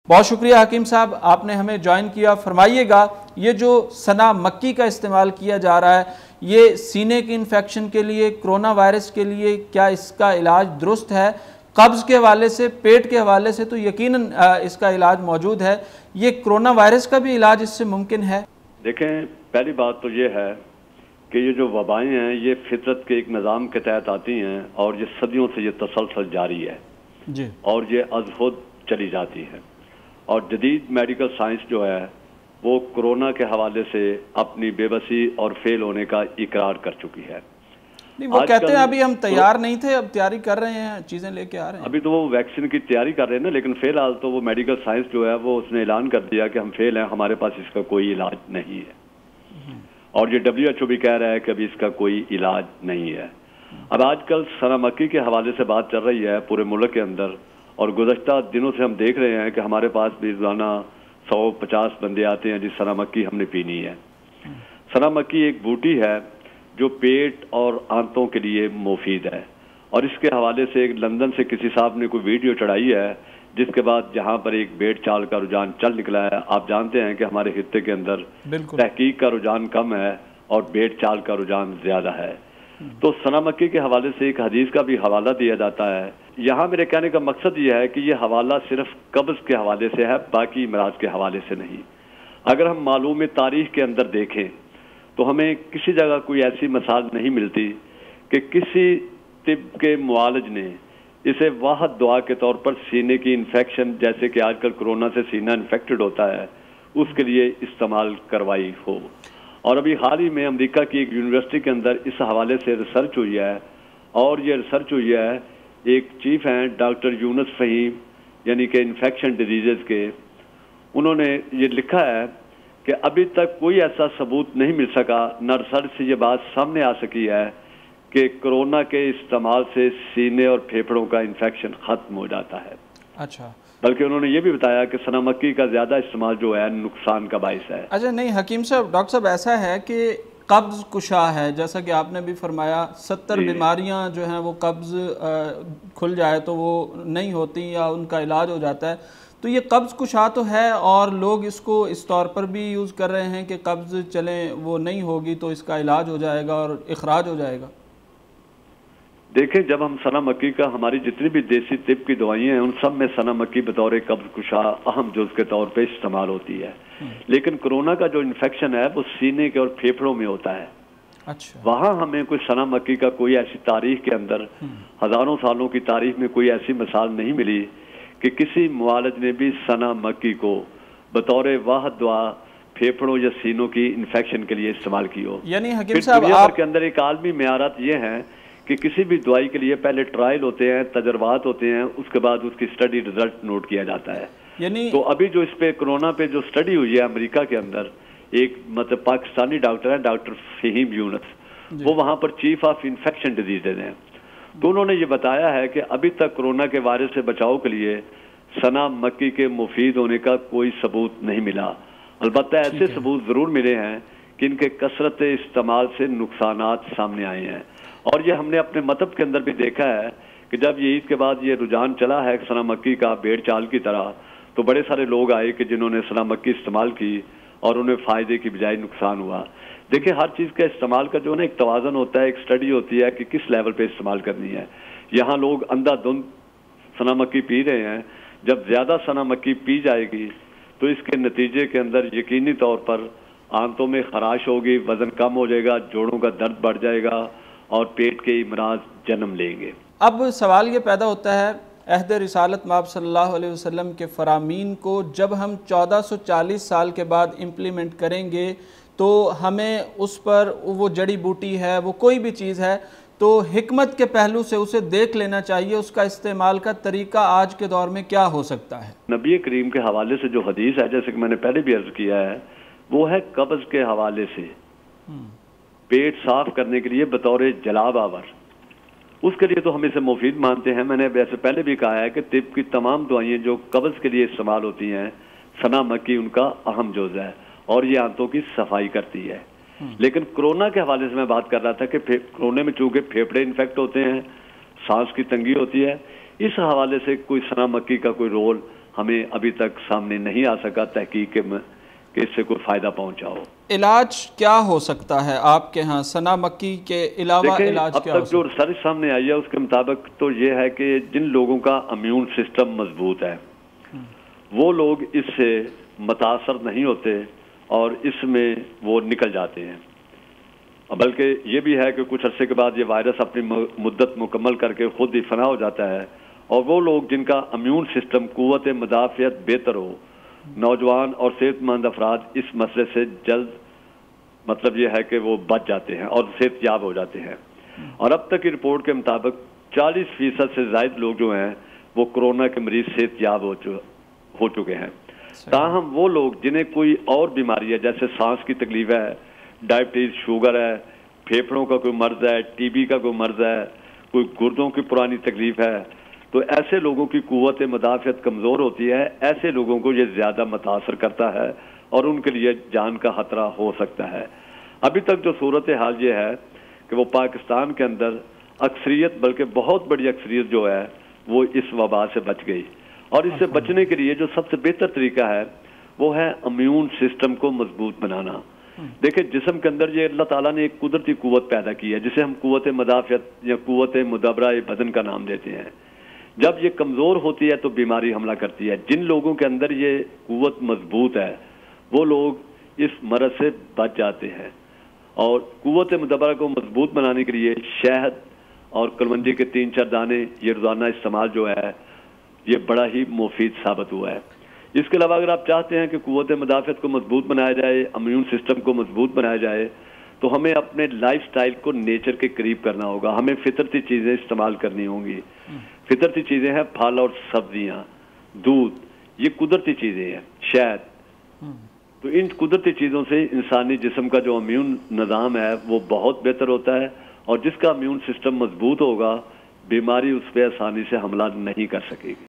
बहुत शुक्रिया हकीम साहब, आपने हमें ज्वाइन किया। फरमाइएगा, ये जो सना मक्की का इस्तेमाल किया जा रहा है, ये सीने की इन्फेक्शन के लिए, कोरोना वायरस के लिए, क्या इसका इलाज दुरुस्त है? कब्ज़ के हवाले से, पेट के हवाले से तो यकीनन इसका इलाज मौजूद है। ये कोरोना वायरस का भी इलाज इससे मुमकिन है? देखें, पहली बात तो ये है कि ये जो वबाएँ हैं ये फितरत के एक निज़ाम के तहत आती हैं और ये सदियों से ये तसलसल जारी है जी, और ये अज़ खुद चली जाती है। और जदीद मेडिकल साइंस जो है वो कोरोना के हवाले से अपनी बेबसी और फेल होने का इकरार कर चुकी है। नहीं, वो कहते हैं अभी हम तैयार नहीं थे, अब तैयारी कर रहे हैं, चीज़ें लेके आ रहे हैं। अभी तो वो वैक्सीन की तैयारी कर रहे हैं ना, लेकिन फिलहाल तो वो मेडिकल साइंस जो है वो उसने ऐलान कर दिया कि हम फेल हैं, हमारे पास इसका कोई इलाज नहीं है। और ये WHO भी कह रहा है कि अभी इसका कोई इलाज नहीं है। अब आजकल सना मक्की के हवाले से बात चल रही है पूरे मुल्क के अंदर, और गुज़श्ता दिनों से हम देख रहे हैं कि हमारे पास भी रोज़ाना 150 बंदे आते हैं जिस सना मक्की हमने पीनी है। सना मक्की एक बूटी है जो पेट और आंतों के लिए मुफीद है, और इसके हवाले से एक लंदन से किसी साहब ने कोई वीडियो चढ़ाई है जिसके बाद जहां पर एक बेट चाल का रुझान चल निकला है। आप जानते हैं कि हमारे खित्ते के अंदर तहकीक का रुझान कम है और बेट चाल का रुझान ज्यादा है। तो सना मक्की के हवाले से एक हदीस का भी हवाला दिया जाता है। यहाँ मेरे कहने का मकसद ये है कि ये हवाला सिर्फ कब्ज़ के हवाले से है, बाकी इमराज के हवाले से नहीं। अगर हम मालूम तारीख के अंदर देखें तो हमें किसी जगह कोई ऐसी मिसाल नहीं मिलती कि किसी तिब के मुआलिज ने इसे वाहद दुआ के तौर पर सीने की इन्फेक्शन, जैसे कि आजकल कोरोना से सीना इन्फेक्टेड होता है, उसके लिए इस्तेमाल करवाई हो। और अभी हाल ही में अमेरिका की एक यूनिवर्सिटी के अंदर इस हवाले से रिसर्च हुई है, और ये रिसर्च हुई है, एक चीफ हैं डॉक्टर यूनुस फ़हीम, यानी कि इन्फेक्शन डिजीज़ के, उन्होंने ये लिखा है कि अभी तक कोई ऐसा सबूत नहीं मिल सका, न रिसर्च से ये बात सामने आ सकी है कि कोरोना के इस्तेमाल से सीने और फेफड़ों का इन्फेक्शन ख़त्म हो जाता है। अच्छा, बल्कि उन्होंने ये भी बताया कि सना मक्की का ज़्यादा इस्तेमाल जो है नुकसान का बाइस है। अच्छा, नहीं हकीम साहब, डॉक्टर साहब ऐसा है कि कब्ज़ कुशा है, जैसा कि आपने भी फरमाया, 70 बीमारियां जो हैं वो कब्ज़ खुल जाए तो वो नहीं होती या उनका इलाज हो जाता है। तो ये कब्ज़ कुशा तो है, और लोग इसको इस तौर पर भी यूज़ कर रहे हैं कि कब्ज़ चलें वो नहीं होगी तो इसका इलाज हो जाएगा और इखराज हो जाएगा। देखें, जब हम सना मक्की का, हमारी जितनी भी देसी तिब की दवाइयाँ हैं उन सब में सना मक्की बतौर कब्ज़ कुशा अहम जुज़ के तौर पे इस्तेमाल होती है। लेकिन कोरोना का जो इन्फेक्शन है वो सीने के और फेफड़ों में होता है। अच्छा, वहाँ हमें कोई सना मक्की का कोई ऐसी तारीख के अंदर, हज़ारों सालों की तारीख में कोई ऐसी मिसाल नहीं मिली कि किसी मुआलिज ने भी सना मक्की को बतौर वाहद दुआ फेफड़ों या सीनों की इन्फेक्शन के लिए इस्तेमाल की हो। यानी हकीम साहब आप के अंदर एक आलमी मेयारात ये हैं कि किसी भी दवाई के लिए पहले ट्रायल होते हैं, तजर्बात होते हैं, उसके बाद उसकी स्टडी रिजल्ट नोट किया जाता है। यानी तो अभी जो इस पे कोरोना पे जो स्टडी हुई है अमेरिका के अंदर, एक मतलब पाकिस्तानी डॉक्टर है डॉक्टर फ़हीम यूनुस, वो वहाँ पर चीफ ऑफ इन्फेक्शन डिजीजेज हैं। तो उन्होंने ये बताया है कि अभी तक कोरोना के वायरस से बचाव के लिए सना मक्की के मुफीद होने का कोई सबूत नहीं मिला। अलबत्ता ऐसे सबूत ज़रूर मिले हैं कि इनके कसरत इस्तेमाल से नुकसानात सामने आए हैं। और ये हमने अपने मतब के अंदर भी देखा है कि जब ये ईद के बाद ये रुझान चला है सना मक्की का भेड़ चाल की तरह, तो बड़े सारे लोग आए कि जिन्होंने सना मक्की इस्तेमाल की और उन्हें फ़ायदे की बजाय नुकसान हुआ। देखिए, हर चीज़ का इस्तेमाल का जो ना एक तवाज़न होता है, एक स्टडी होती है कि किस लेवल पे इस्तेमाल करनी है। यहाँ लोग अंधाधुंध सना मक्की पी रहे हैं, जब ज़्यादा सना मक्की पी जाएगी तो इसके नतीजे के अंदर यकीनी तौर पर आंतों में खराश होगी, वज़न कम हो जाएगा, जोड़ों का दर्द बढ़ जाएगा और पेट के इमराज जन्म लेंगे। अब सवाल ये पैदा होता है, अहद रिसालत माब सल्लल्लाहु अलैहि वसल्लम के फरामीन को जब हम 1440 साल के बाद इम्प्लीमेंट करेंगे तो हमें उस पर, वो जड़ी बूटी है, वो कोई भी चीज़ है, तो हिकमत के पहलू से उसे देख लेना चाहिए, उसका इस्तेमाल का तरीका आज के दौर में क्या हो सकता है। नबी करीम के हवाले से जो हदीस है, जैसे कि मैंने पहले भी अर्ज किया है, वो है कब्ज़ के हवाले से पेट साफ करने के लिए बतौर जलाब आवर, उसके लिए तो हम इसे मुफीद मानते हैं। मैंने वैसे पहले भी कहा है कि तिब की तमाम दवाइयाँ जो कब्ज़ के लिए इस्तेमाल होती हैं, सना मक्की उनका अहम जुज़ है और ये आंतों की सफाई करती है। लेकिन कोरोना के हवाले से मैं बात कर रहा था कि कोरोना में चूंकि फेफड़े इन्फेक्ट होते हैं, सांस की तंगी होती है, इस हवाले से कोई सना मक्की का कोई रोल हमें अभी तक सामने नहीं आ सका तहकीक के इससे कोई फ़ायदा पहुंचा हो। इलाज क्या हो सकता है आपके यहाँ सना मक्की के अलावा? इलाज अब क्या तक जो रिसर्च सामने आई है उसके मुताबिक तो ये है कि जिन लोगों का इम्यून सिस्टम मजबूत है वो लोग इससे मुतासर नहीं होते और इसमें वो निकल जाते हैं। बल्कि ये भी है कि कुछ अरसे के बाद ये वायरस अपनी मुद्दत मुकम्मल करके खुद ही फना हो जाता है और वो लोग जिनका इम्यून सिस्टम क़ुव्वत मुदाफ़ियत बेहतर हो, नौजवान और सेहतमंद अफराद इस मसले से जल्द मतलब ये है कि वो बच जाते हैं और सेहतयाब हो जाते हैं। और अब तक की रिपोर्ट के मुताबिक 40% से ज़ायद लोग जो हैं वो कोरोना के मरीज सेहतयाब हो चुके हैं। ताहम वो लोग जिन्हें कोई और बीमारी है, जैसे सांस की तकलीफ है, डायबिटीज, शुगर है, फेफड़ों का कोई मर्ज है, टीबी का कोई मर्ज है, कोई गुर्दों की पुरानी तकलीफ है, तो ऐसे लोगों की क़ुव्वत मुदाफ़ियत कमज़ोर होती है। ऐसे लोगों को ये ज़्यादा मुतासर करता है और उनके लिए जान का खतरा हो सकता है। अभी तक जो सूरत हाल ये है कि वो पाकिस्तान के अंदर अक्सरियत, बल्कि बहुत बड़ी अक्सरियत जो है वो इस वबा से बच गई। और इससे बचने के लिए जो सबसे बेहतर तरीका है वो है इम्यून सिस्टम को मजबूत बनाना। देखिए, जिस्म के अंदर ये अल्लाह ताला ने एक कुदरती कुव्वत पैदा की है जिसे हम क़ुव्वत मुदाफ़ियत या क़ुव्वत मुदब्बरा बदन का नाम देते हैं। जब ये कमज़ोर होती है तो बीमारी हमला करती है। जिन लोगों के अंदर ये क़ुव्वत मजबूत है वो लोग इस मरज़ से बच जाते हैं। और क़ुव्वत मुदब्बरा को मजबूत बनाने के लिए शहद और कलवंजी के 3-4 दाने ये रोज़ाना इस्तेमाल जो है ये बड़ा ही मुफीद साबित हुआ है। इसके अलावा अगर आप चाहते हैं कि क़ुव्वत मुदाफ़ियत को मजबूत बनाया जाए, इम्यून सिस्टम को मजबूत बनाया जाए, तो हमें अपने लाइफस्टाइल को नेचर के करीब करना होगा। हमें फितरती चीज़ें इस्तेमाल करनी होंगी। फितरती चीज़ें हैं फल और सब्जियां, दूध, ये कुदरती चीज़ें हैं, शहद। तो इन कुदरती चीज़ों से इंसानी जिस्म का जो इम्यून निज़ाम है वो बहुत बेहतर होता है और जिसका इम्यून सिस्टम मजबूत होगा बीमारी उस पर आसानी से हमला नहीं कर सकेगी।